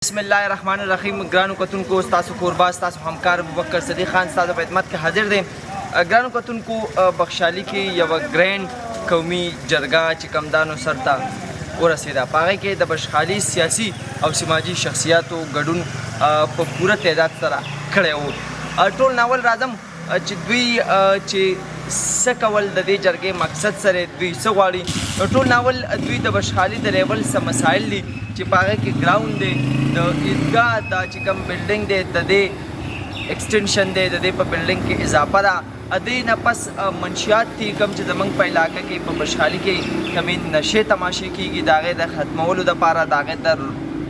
बिस्मिल्लाहिर्रहमानिर्रहीम ग्रानो कतुन को तासु कुर्बास तासु हमकार अबूबकर सदीक खान तासु खिदमत के हाजिर दे ग्रानो कतुन को बख्शाली की यव ग्रैंड कौमी जरगा चिकमदानो सरता ورسیدا پاغه کې د بشخالي سیاسي او سماجی شخصیاتو ګډون په پوره تعداد سره کړی وو. ټول ناول راځم چې دوی چې څه کول د دې جرګې مقصد سره دوی څه غواړي. ټول ناول دوی د بشخالي د لیول څه مسایل دي چې پاغه کې ګراوند دی د عیدګاه دا چې کوم بلډینګ دی د دې ایکسټینشن دی د دې په بلډینګ کې اضافه ده ادې نه پس منشیات دي کوم چې زمونږ په علاقه کې په بشخالي کې کمې نشې تماشې کېږي د هغې د ختمولو دپاره د هغې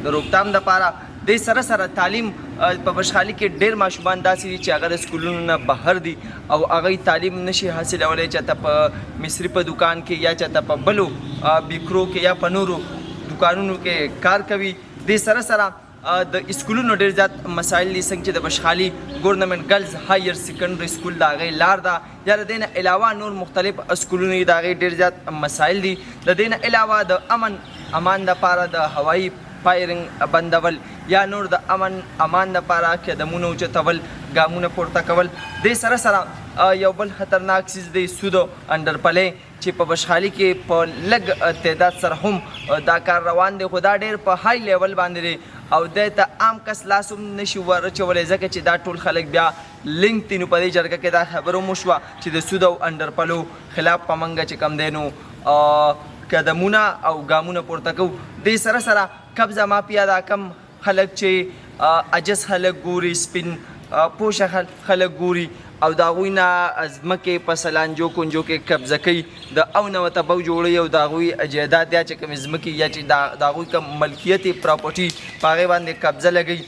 د روکتام دپاره دې سره سره تعلیم په بشخالي کې ډېر ماشومان داسې دي چې هغه د سکولونو نه بهر دي او هغوی تعلیم نشي حاصلولی چېرته په مصري په دکان کې یا چېرته په بلو بیکرو کې یا په نورو دکانونو کې کار کوي. دې سره سره د اسکولونو ډېر زیات مسایل دي څنګه چې د بشخالي ګورنمنټ ګرلز هایر سیکنډري سکول د هغې لار ده یا د دې نه علاوه نور مختلف اسکولونه دي د هغې ډېر زیات مسایل دي. د دې نه علاوه د امان دپاره د هوایي فایرنګ بندول یا نور د امان دپاره قدمونه اوچتول ګامونه پورته کول. دې سره سره یو بل خطرناک څیز دی سود انډرپلی چې په بشخالي کې په لږ تعداد سره هم دا کار روان دی خو دا ډېر په های لیول باندې دی او دی ته عام کس لاس هم نشي ورچولی ځکه چې دا ټول خلک بیا لینک دي. نو په دې جرګه کې دا خبره هم وشوه چې د سود او انډرپلو خلاف په منګه چې کم دی نو قدمونه او ګامونه پورته کوو. دې سره سره قبضه مافیا دا کم خلک چې عجز خلک ګوري سپین پوشه خلک ګوري او د هغوی نه ځمکې په سلانجو کونجو کې قبضه کوي د او نه ورته بو جوړوي او د هغوی جایداد یا چې کومې ځمکې یا چې د هغوی کوم ملکیت پراپرټي په هغې باندې قبضه لګوي.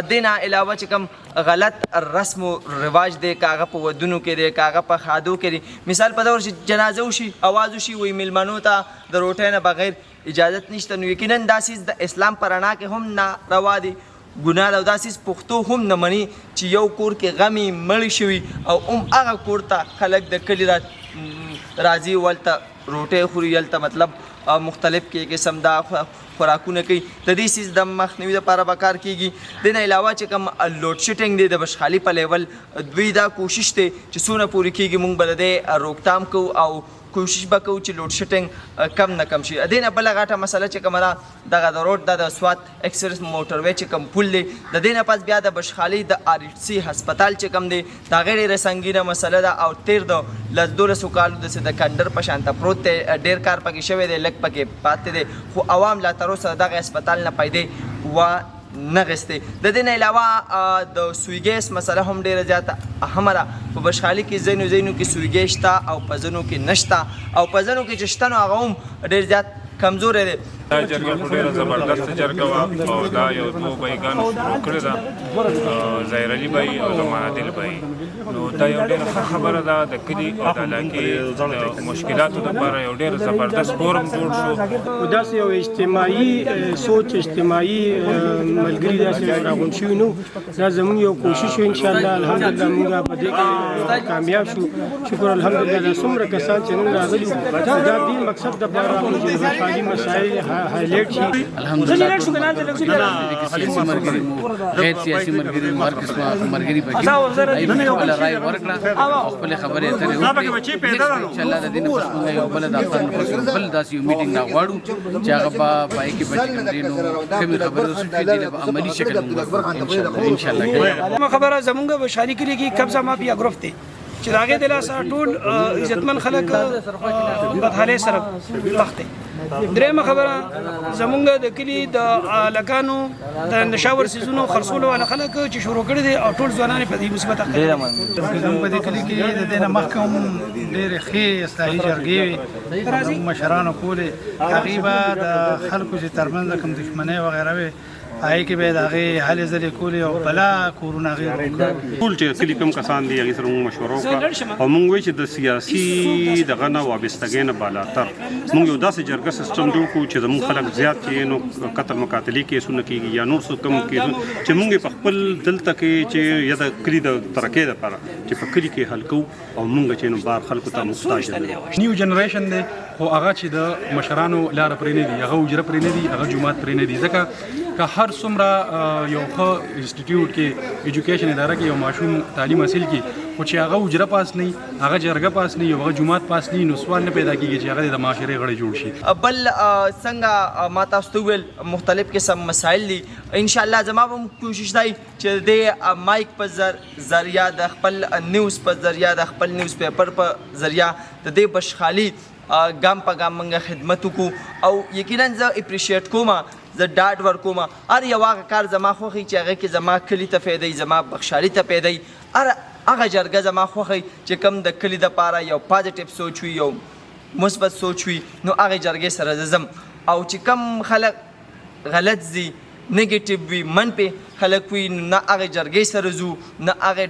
دې نه علاوه چې کوم غلط رسم و رواج دی که هغه په ودونو کې دی که هغه په خادو کې دی. مثال په طور چې جنازه وشي اواز وشي وایي میلمنو ته د روټۍ نه بغیر اجازت نشته نو یقینا دا څیز د اسلام په رڼا کې هم ناروا دی ګناه ده او دا څیز پښتو هم نه مني چې یو کور کې غمې مړې شوي او هم هغه کور ته خلک د کلي راځي ولته روټۍ خوري هلته مطلب مختلف قسم دا خوراکونه کوي. د دې څیز د مخنیوي دپاره به کار کېږي. دې نه علاوه چې کوم لوډ شیډنګ دی د بشخالي په لیول دوی دا کوشش دی چې څونه پورې کېږي موږ به د دې روکتام کوو او کوشش به کوو چې لوډ شیډنګ کم نه کم شي. دې نه بله غټه مسله چې کومه ده دغه د روډ د سوات اکسپریس موټروی چې کوم پل دی د دې نه پس بیا د بشخالي د RHC هسپتال چې کوم دی د هغې ډېره سنګینه مسله ده او تېر د 12 کالو داسې د کنډر په شانته پروت دی ډېر کار پکې شوی دی لږ پکې پاتې دی خو عوام لا تر اوسه دغه هسپتال نه پیدې نغستې. د دې نه علاوه د سوی ګیس مسله هم ډېره زیاته اهمه ده. په بشخالي کې ځینو کې سوی ګیس شته او په ځینو کې نشته او په ځینو کې چې شته نو هغه هم ډېر زیات کمزوری دی. دا جرګه خو ډېره زبردست جرګه وه او دا یو دوو بایګانو شروع کړې ده ظاهر علي بای او زمان عادل بای. نو دا یو ډېره ښه خبره ده د کلي او د علاقې د مشکلاتو دپاره یو ډېر زبردست فورم جوړ شو. داسې یو اجتماعي سوچ اجتماعي ملګري داسې راغونډ شوي نو دا زموږ یو کوشش و انشاءالله الحمدلله موږ په دې کې کامیاب شو. شکر الحمدلله دا څومره کسان چې نن راغلي دا دې مقصد دپاره چې بشخالي مسایل هایلایټ شي. الحمدلله غیر سیاسي مرګري مارکس مرګري پکې خپل رائے ورکړه او خپل خبرې اترې وکړې. ان شاء الله د دې نه پس موږ یو بل د افغان بل داسې یو میټینګ راغواړو چې هغه په پای کې به کوم کومې خبرې وشي چې دې په عملي شکل موږ ان شاء الله خبره زمونږ بشخالي کلي کې قبضه مافیا ګروپ دی چې د هغې د لاسه ټول عزتمن خلک بدحالۍ سره مخ دی. درېیمه خبره زمونږ د کلي د هلکانو د نشاور څیزونو خرڅولو والا خلک چې شروع کړي دي او ټول ځوانان یې په دې مصیبت اخته دي. زموږ په دې کلي کې د دې نه مخکې هم ډېرې ښې اصلاحي جرګې وې زموږ مشرانو کولې. هغې به د خلکو چې ترمنځ کوم دښمنۍ وغیره وې هغې کې به یې د هغې هلې ځلې کولې او بلا کورونه هغې ټول چې کلي کوم کسان دي هغې سره موږ مشوره وکړه او موږ وایي چې د سیاسي دغه نه وابستګۍ نه بالاتر موږ یو داسې جرګه سیسټم جوړ کړو چې زموږ خلک زیات چې نو قتل مقاتلې کیسونه کېږي یا نور څه کوم کیسونه چې موږ په خپل دلته کې چې یا د کلي د ترقۍ دپاره چې په کلي کې حل کوو او موږ چې نو بار خلکو ته محتاج یو نیو جنریشن دی خو هغه چې د مشرانو لار پرې نه دي، هغه اجره پرې نه دي، هغه جماعت پرې نه دي. ځکه که هر څومره یو ښه انسټیټیوټ کې ایجوکیشن اداره کې یو ماشوم تعلیم حاصل کړي خو چې هغه اجره پاس نه وي، هغه جرګه پاس نه وي، هغه جماعت پاس نه وي، نو سوال نه پیدا کېږي چې هغه د معاشرې غړی جوړ شي. بل څنګه ما تاسو ته وویل مختلف قسم مسایل دي، انشاءالله زما به کوشش دی چې د مایک په ذریعه د خپل نیوز په ذریعه د خپل نیوز پیپر په ذریعه د دې بشخالي ګام په ګام موږ خدمت وکړو. او یقینا زه اپریشیټ کوم، زه ډاډ ورکوم هر یو هغه کار زما خوښوي چې هغه کې زما کلي ته فایده وي، زما بخشالي ته فایده وي. هغه جرګه زما خوښوي چې کوم د کلي دپاره یو پازیټیو سوچ وي، یو مثبت سوچ وي، نو هغې جرګې سره زه ځم. او چې کوم خلک غلط ځي، نیگیټیو وي، منفي خلک وي، نه هغې جرګې سره ځو، نه هغې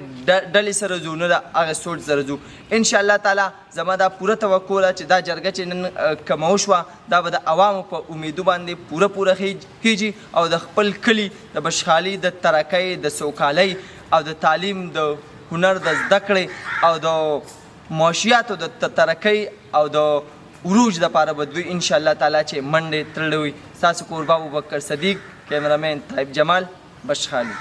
ډلې سره ځو، نه د هغې سوچ سره ځو. انشاءالله تعالی زما دا پوره توقع ده چې دا جرګه چې نن کومه وشوه دا به د عوامو په امیدو باندې پوره کیږي او د خپل کلي د بشخالي، د ترقۍ، د سوکالۍ او د تعلیم، د هنر، د زده کړې او د معاشیاتو د ترقۍ او د عروج دپاره به دوی انشاءالله تعالی چې منډې تړلې وي. ستاسو کوربه ابوبکر صدیق، کیمرامین طیب جمال، بشخالي.